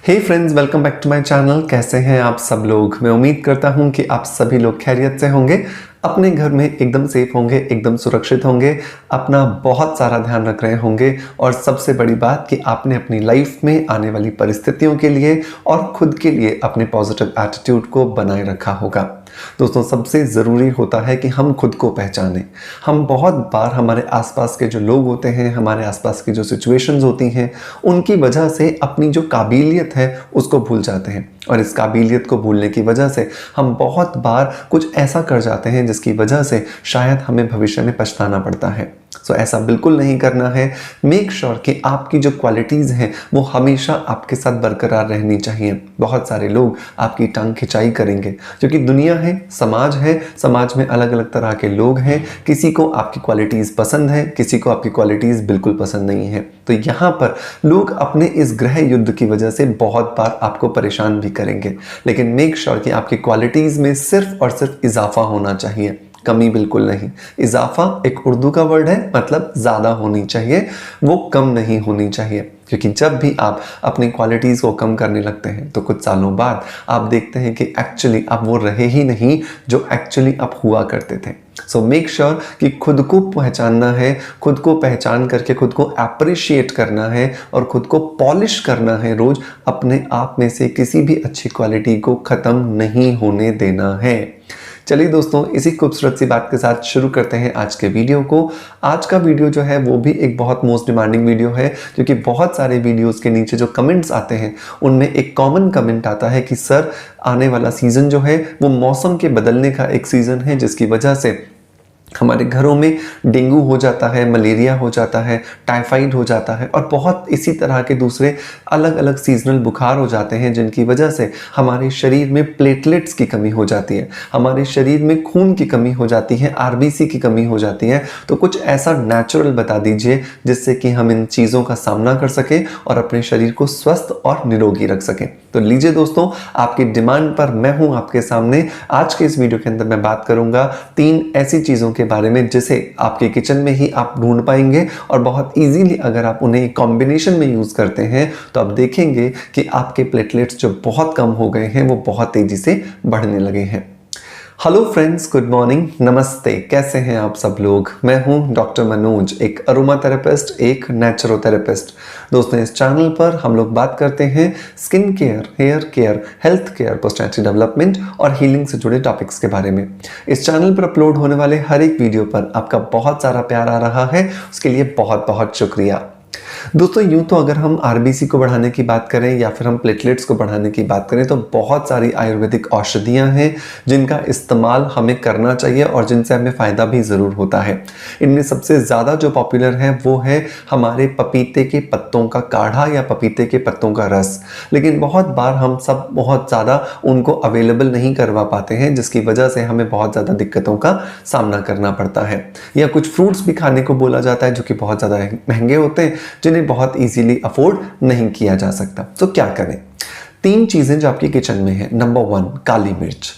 Hey friends, welcome back to my channel. कैसे हैं आप सब लोग? मैं उम्मीद करता हूं कि आप सभी लोग खैरियत से होंगे, अपने घर में एकदम सेफ होंगे, एकदम सुरक्षित होंगे, अपना बहुत सारा ध्यान रख रहे होंगे और सबसे बड़ी बात कि आपने अपनी लाइफ में आने वाली परिस्थितियों के लिए और खुद के लिए अपने पॉजिटिव एटीट्यूड को बनाए रखा होगा। दोस्तों, सबसे ज़रूरी होता है कि हम खुद को पहचानें। हम बहुत बार हमारे आसपास के जो लोग होते हैं, हमारे आसपास की जो सिचुएशंस होती हैं, उनकी वजह से अपनी जो काबिलियत है उसको भूल जाते हैं और इस काबिलियत को भूलने की वजह से हम बहुत बार कुछ ऐसा कर जाते हैं जिसकी वजह से शायद हमें भविष्य में पछताना पड़ता है। सो ऐसा बिल्कुल नहीं करना है। मेक श्योर कि आपकी जो क्वालिटीज़ हैं वो हमेशा आपके साथ बरकरार रहनी चाहिए। बहुत सारे लोग आपकी टांग खिंचाई करेंगे क्योंकि दुनिया है, समाज में अलग अलग तरह के लोग हैं। किसी को आपकी क्वालिटीज़ पसंद है, किसी को आपकी क्वालिटीज़ बिल्कुल पसंद नहीं है। तो यहाँ पर लोग अपने इस गृह युद्ध की वजह से बहुत बार आपको परेशान भी करेंगे, लेकिन मेक श्योर कि आपकी क्वालिटीज़ में सिर्फ और सिर्फ इजाफा होना चाहिए, कमी बिल्कुल नहीं। इजाफा एक उर्दू का वर्ड है, मतलब ज़्यादा होनी चाहिए, वो कम नहीं होनी चाहिए। क्योंकि जब भी आप अपनी क्वालिटीज़ को कम करने लगते हैं तो कुछ सालों बाद आप देखते हैं कि एक्चुअली आप वो रहे ही नहीं जो एक्चुअली आप हुआ करते थे। सो मेक श्योर कि खुद को पहचानना है, खुद को पहचान करके खुद को अप्रिशिएट करना है और खुद को पॉलिश करना है। रोज़ अपने आप में से किसी भी अच्छी क्वालिटी को ख़त्म नहीं होने देना है। चलिए दोस्तों, इसी खूबसूरत सी बात के साथ शुरू करते हैं आज के वीडियो को। आज का वीडियो जो है वो भी एक बहुत मोस्ट डिमांडिंग वीडियो है, क्योंकि बहुत सारे वीडियोस के नीचे जो कमेंट्स आते हैं उनमें एक कॉमन कमेंट आता है कि सर, आने वाला सीज़न जो है वो मौसम के बदलने का एक सीज़न है, जिसकी वजह से हमारे घरों में डेंगू हो जाता है, मलेरिया हो जाता है, टाइफाइड हो जाता है और बहुत इसी तरह के दूसरे अलग अलग सीजनल बुखार हो जाते हैं, जिनकी वजह से हमारे शरीर में प्लेटलेट्स की कमी हो जाती है, हमारे शरीर में खून की कमी हो जाती है, आरबीसी की कमी हो जाती है। तो कुछ ऐसा नेचुरल बता दीजिए जिससे कि हम इन चीज़ों का सामना कर सकें और अपने शरीर को स्वस्थ और निरोगी रख सकें। तो लीजिए दोस्तों, आपकी डिमांड पर मैं हूँ आपके सामने। आज के इस वीडियो के अंदर मैं बात करूँगा 3 ऐसी चीज़ों के बारे में जिसे आपके किचन में ही आप ढूंढ पाएंगे और बहुत इजीली अगर आप उन्हें कॉम्बिनेशन में यूज़ करते हैं तो आप देखेंगे कि आपके प्लेटलेट्स जो बहुत कम हो गए हैं वो बहुत तेज़ी से बढ़ने लगे हैं। हेलो फ्रेंड्स, गुड मॉर्निंग, नमस्ते। कैसे हैं आप सब लोग? मैं हूं डॉक्टर मनोज, एक अरोमा थेरेपिस्ट, एक नेचुरोथेरेपिस्ट। दोस्तों, इस चैनल पर हम लोग बात करते हैं skin care, hair care, health care, personality development और हीलिंग से जुड़े टॉपिक्स के बारे में। इस चैनल पर अपलोड होने वाले हर एक वीडियो पर आपका बहुत सारा प्यार आ रहा है, उसके लिए बहुत बहुत शुक्रिया। दोस्तों, यूं तो अगर हम आरबीसी को बढ़ाने की बात करें या फिर हम प्लेटलेट्स को बढ़ाने की बात करें तो बहुत सारी आयुर्वेदिक औषधियां हैं जिनका इस्तेमाल हमें करना चाहिए और जिनसे हमें फ़ायदा भी ज़रूर होता है। इनमें सबसे ज़्यादा जो पॉपुलर है वो है हमारे पपीते के पत्तों का काढ़ा या पपीते के पत्तों का रस। लेकिन बहुत बार हम सब बहुत ज़्यादा उनको अवेलेबल नहीं करवा पाते हैं, जिसकी वजह से हमें बहुत ज़्यादा दिक्कतों का सामना करना पड़ता है। या कुछ फ्रूट्स भी खाने को बोला जाता है जो कि बहुत ज़्यादा महंगे होते हैं, जिन्हें बहुत इजीली अफोर्ड नहीं किया जा सकता। तो क्या करें? 3 चीज़ें जो आपके किचन में है। नंबर 1, काली मिर्च।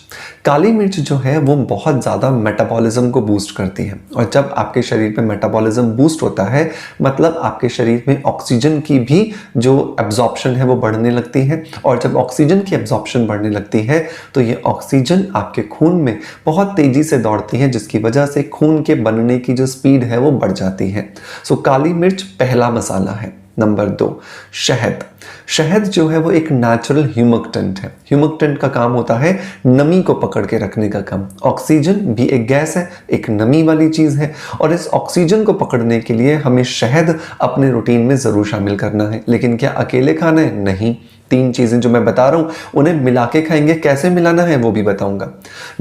काली मिर्च जो है वो बहुत ज़्यादा मेटाबॉलिज्म को बूस्ट करती है और जब आपके शरीर में मेटाबॉलिज्म बूस्ट होता है मतलब आपके शरीर में ऑक्सीजन की भी जो एब्जॉर्प्शन है वो बढ़ने लगती है और जब ऑक्सीजन की एब्जॉर्प्शन बढ़ने लगती है तो ये ऑक्सीजन आपके खून में बहुत तेज़ी से दौड़ती है, जिसकी वजह से खून के बनने की जो स्पीड है वो बढ़ जाती है। सो काली मिर्च पहला मसाला है। नंबर 2, शहद। शहद जो है वो एक नेचुरल ह्यूमक्टेंट है। ह्यूमक्टेंट का काम होता है नमी को पकड़ के रखने का काम। ऑक्सीजन भी एक गैस है, एक नमी वाली चीज़ है और इस ऑक्सीजन को पकड़ने के लिए हमें शहद अपने रूटीन में ज़रूर शामिल करना है। लेकिन क्या अकेले खाना है? नहीं। 3 चीज़ें जो मैं बता रहा हूँ उन्हें मिला के खाएंगे। कैसे मिलाना है वो भी बताऊंगा।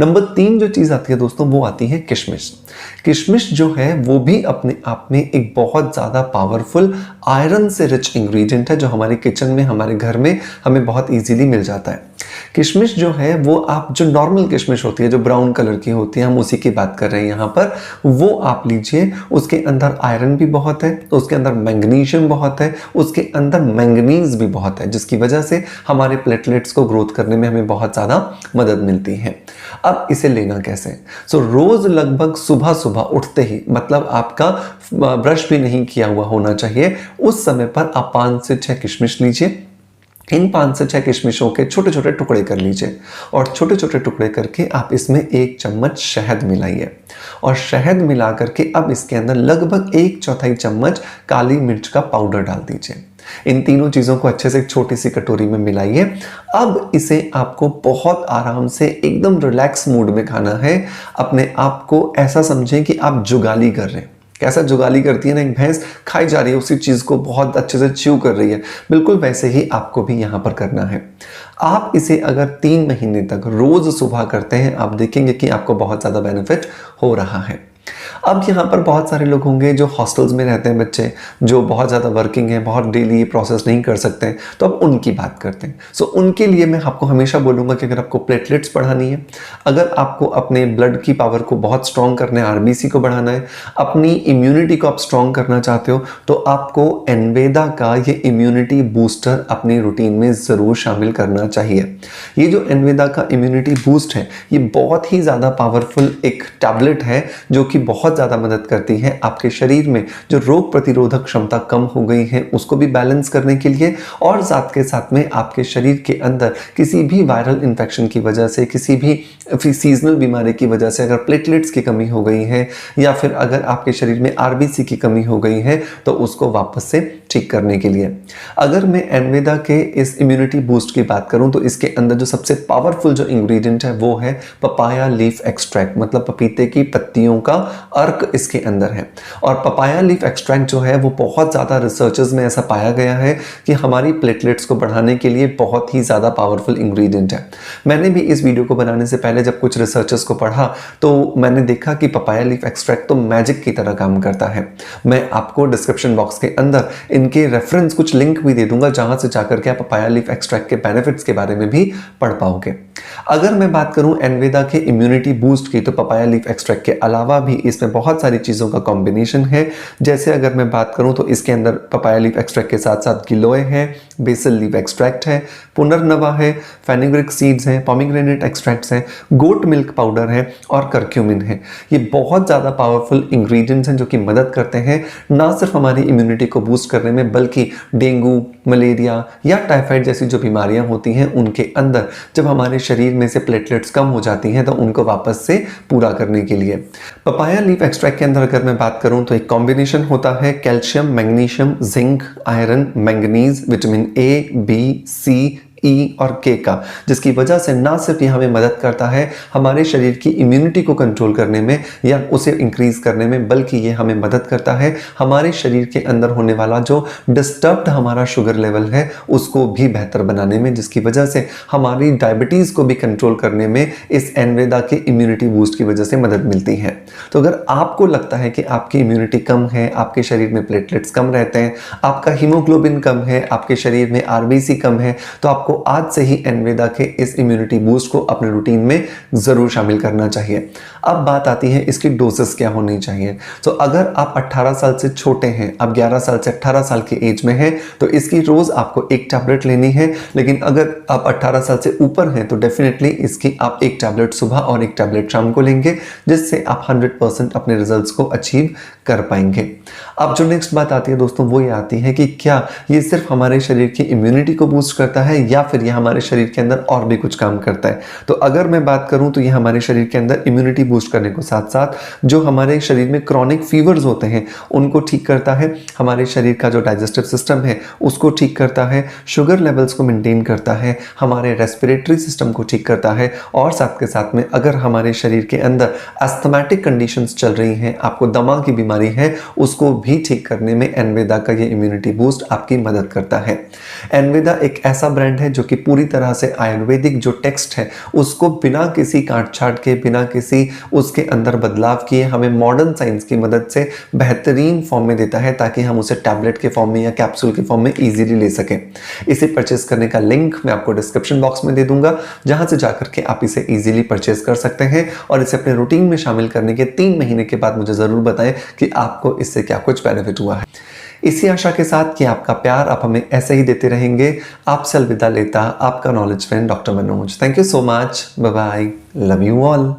नंबर 3 जो चीज़ आती है दोस्तों वो आती है किशमिश। किशमिश जो है वो भी अपने आप में एक बहुत ज़्यादा पावरफुल आयरन से रिच इंग्रेडिएंट है जो हमारे किचन में, हमारे घर में हमें बहुत इजीली मिल जाता है। किशमिश जो है वो आप जो नॉर्मल किशमिश होती है जो ब्राउन कलर की होती है, हम उसी की बात कर रहे हैं यहाँ पर, वो आप लीजिए। उसके अंदर आयरन भी बहुत है, उसके अंदर मैग्नीशियम बहुत है, उसके अंदर मैंगनीज भी बहुत है, जिसकी वजह से हमारे प्लेटलेट्स को ग्रोथ करने में हमें बहुत ज़्यादा मदद मिलती है। अब इसे लेना कैसे? रोज़ लगभग सुबह सुबह उठते ही, मतलब आपका ब्रश भी नहीं किया हुआ होना चाहिए, उस समय पर आप 5 से 6 किशमिश लीजिए। इन 5 से 6 किशमिशों के छोटे छोटे टुकड़े कर लीजिए और छोटे छोटे टुकड़े करके आप इसमें 1 चम्मच शहद मिलाइए और शहद मिला करके अब इसके अंदर लगभग 1/4 चम्मच काली मिर्च का पाउडर डाल दीजिए। इन तीनों चीज़ों को अच्छे से एक छोटी सी कटोरी में मिलाइए। अब इसे आपको बहुत आराम से एकदम रिलैक्स मूड में खाना है। अपने आप को ऐसा समझें कि आप जुगाली कर रहे हैं। कैसा जुगाली करती है ना एक भैंस, खाई जा रही है उसी चीज़ को, बहुत अच्छे से च्यू कर रही है, बिल्कुल वैसे ही आपको भी यहाँ पर करना है। आप इसे अगर 3 महीने तक रोज़ सुबह करते हैं, आप देखेंगे कि आपको बहुत ज़्यादा बेनिफिट हो रहा है। अब यहाँ पर बहुत सारे लोग होंगे जो हॉस्टल्स में रहते हैं, बच्चे जो बहुत ज़्यादा वर्किंग हैं, बहुत डेली ये प्रोसेस नहीं कर सकते हैं, तो अब उनकी बात करते हैं। सो उनके लिए मैं आपको हमेशा बोलूँगा कि अगर आपको प्लेटलेट्स बढ़ानी है, अगर आपको अपने ब्लड की पावर को बहुत स्ट्रॉन्ग करना है, आरबीसी को बढ़ाना है, अपनी इम्यूनिटी को आप स्ट्रॉन्ग करना चाहते हो, तो आपको एनवेदा का ये इम्यूनिटी बूस्टर अपनी रूटीन में ज़रूर शामिल करना चाहिए। ये जो एनवेदा का इम्यूनिटी बूस्ट है, ये बहुत ही ज़्यादा पावरफुल एक टैबलेट है जो कि बहुत ज़्यादा मदद करती है आपके शरीर में जो रोग प्रतिरोधक क्षमता कम हो गई है उसको भी बैलेंस करने के लिए, और साथ के साथ में आपके शरीर के अंदर किसी भी वायरल इन्फेक्शन की वजह से, किसी भी सीजनल बीमारी की वजह से अगर प्लेटलेट्स की कमी हो गई है या फिर अगर आपके शरीर में आरबीसी की कमी हो गई है तो उसको वापस से ठीक करने के लिए। अगर मैं एनवेदा के इस इम्यूनिटी बूस्ट की बात करूं तो इसके अंदर जो सबसे पावरफुल जो इंग्रेडिएंट है वो है पपाया लीफ एक्सट्रैक्ट, मतलब पपीते की पत्तियों का अर्क इसके अंदर है। और पपाया लीफ एक्सट्रैक्ट जो है वो बहुत ज़्यादा रिसर्चेस में ऐसा पाया गया है कि हमारी प्लेटलेट्स को बढ़ाने के लिए बहुत ही ज़्यादा पावरफुल इंग्रेडिएंट है। मैंने भी इस वीडियो को बनाने से पहले जब कुछ रिसर्चेस को पढ़ा तो मैंने देखा कि पपाया लीफ एक्सट्रैक्ट तो मैजिक की तरह काम करता है। मैं आपको डिस्क्रिप्शन बॉक्स के अंदर इनके रेफरेंस कुछ लिंक भी दे दूंगा जहां से जाकर के आप पपाया लीफ एक्सट्रैक्ट के बेनिफिट्स के बारे में भी पढ़ पाओगे। अगर मैं बात करूं एनवेदा के इम्यूनिटी बूस्ट की, तो पपाया लीफ एक्सट्रैक्ट के अलावा भी इसमें बहुत सारी चीज़ों का कॉम्बिनेशन है। जैसे अगर मैं बात करूं तो इसके अंदर पपाया लीफ एक्सट्रैक्ट के साथ साथ गिलोय है, बेसल लीफ एक्सट्रैक्ट है, पुनर्नवा है, फेनुग्रीक सीड्स हैं, पोमीग्रेनेट एक्सट्रैक्ट्स हैं, गोट मिल्क पाउडर है और करक्यूमिन है। ये बहुत ज़्यादा पावरफुल इंग्रेडिएंट्स हैं जो कि मदद करते हैं ना सिर्फ हमारी इम्यूनिटी को बूस्ट करने में, बल्कि डेंगू, मलेरिया या टाइफाइड जैसी जो बीमारियां होती हैं उनके अंदर जब हमारे शरीर में से प्लेटलेट्स कम हो जाती हैं तो उनको वापस से पूरा करने के लिए। पपाया लीफ एक्सट्रैक्ट के अंदर अगर मैं बात करूं तो एक कॉम्बिनेशन होता है calcium, magnesium, zinc, iron, manganese, vitamin A, B, C, E और के का, जिसकी वजह से ना सिर्फ ये हमें मदद करता है हमारे शरीर की इम्यूनिटी को कंट्रोल करने में या उसे इंक्रीज करने में, बल्कि ये हमें मदद करता है हमारे शरीर के अंदर होने वाला जो डिस्टर्ब्ड हमारा शुगर लेवल है उसको भी बेहतर बनाने में, जिसकी वजह से हमारी डायबिटीज़ को भी कंट्रोल करने में इस एनवेदा के इम्यूनिटी बूस्ट की वजह से मदद मिलती है। तो अगर आपको लगता है कि आपकी इम्यूनिटी कम है, आपके शरीर में प्लेटलेट्स कम रहते हैं, आपका हीमोग्लोबिन कम है, आपके शरीर में आरबीसी कम है, तो आपको आज से ही एनवेदा के इस इम्यूनिटी बूस्ट को अपने रूटीन में जरूर शामिल करना चाहिए। अब बात आती है इसकी डोसेस क्या होनी चाहिए। तो अगर आप 18 साल से छोटे हैं, आप 11 साल से 18 साल की एज में हैं, तो इसकी रोज आपको 1 टैबलेट लेनी है। लेकिन अगर आप 18 साल से ऊपर हैं तो डेफिनेटली इसकी आप 1 टैबलेट सुबह और 1 टैबलेट शाम को लेंगे, जिससे आप 100% अपने रिजल्ट्स को अचीव कर पाएंगे। अब जो नेक्स्ट बात आती है दोस्तों वो ये आती है कि क्या ये सिर्फ हमारे शरीर की इम्यूनिटी को बूस्ट करता है या फिर ये हमारे शरीर के अंदर और भी कुछ काम करता है। तो अगर मैं बात करूं तो ये हमारे शरीर के अंदर इम्यूनिटी बूस्ट करने को साथ साथ जो हमारे शरीर में क्रॉनिक फीवर्स होते हैं उनको ठीक करता है, हमारे शरीर का जो डाइजेस्टिव सिस्टम है उसको ठीक करता है, शुगर लेवल्स को मेंटेन करता है, हमारे रेस्पिरेटरी सिस्टम को ठीक करता है, और साथ के साथ में अगर हमारे शरीर के अंदर एस्थमेटिक कंडीशंस चल रही हैं, आपको दमा की बीमारी है, उसको भी ठीक करने में एनवेदा का ये इम्यूनिटी बूस्ट आपकी मदद करता है। एनवेदा एक ऐसा ब्रांड है जो कि पूरी तरह से आयुर्वेदिक जो टेक्स्ट है उसको बिना किसी काट छाट के, बिना किसी उसके अंदर बदलाव किए हमें मॉडर्न साइंस की मदद से बेहतरीन फॉर्म में देता है ताकि हम उसे टैबलेट के फॉर्म में या कैप्सूल के फॉर्म में इजीली ले सकें। इसे परचेस करने का लिंक मैं आपको डिस्क्रिप्शन बॉक्स में दे दूंगा, जहां से जाकर के आप इसे इजीली परचेस कर सकते हैं और इसे अपने रूटीन में शामिल करने के 3 महीने के बाद मुझे जरूर बताएं कि आपको इससे क्या कुछ बेनिफिट हुआ है। इसी आशा के साथ कि आपका प्यार आप हमें ऐसे ही देते रहेंगे, आपसे अलविदा लेता आपका knowledge friend doctor Manoj. Thank you so much, bye bye, love you all.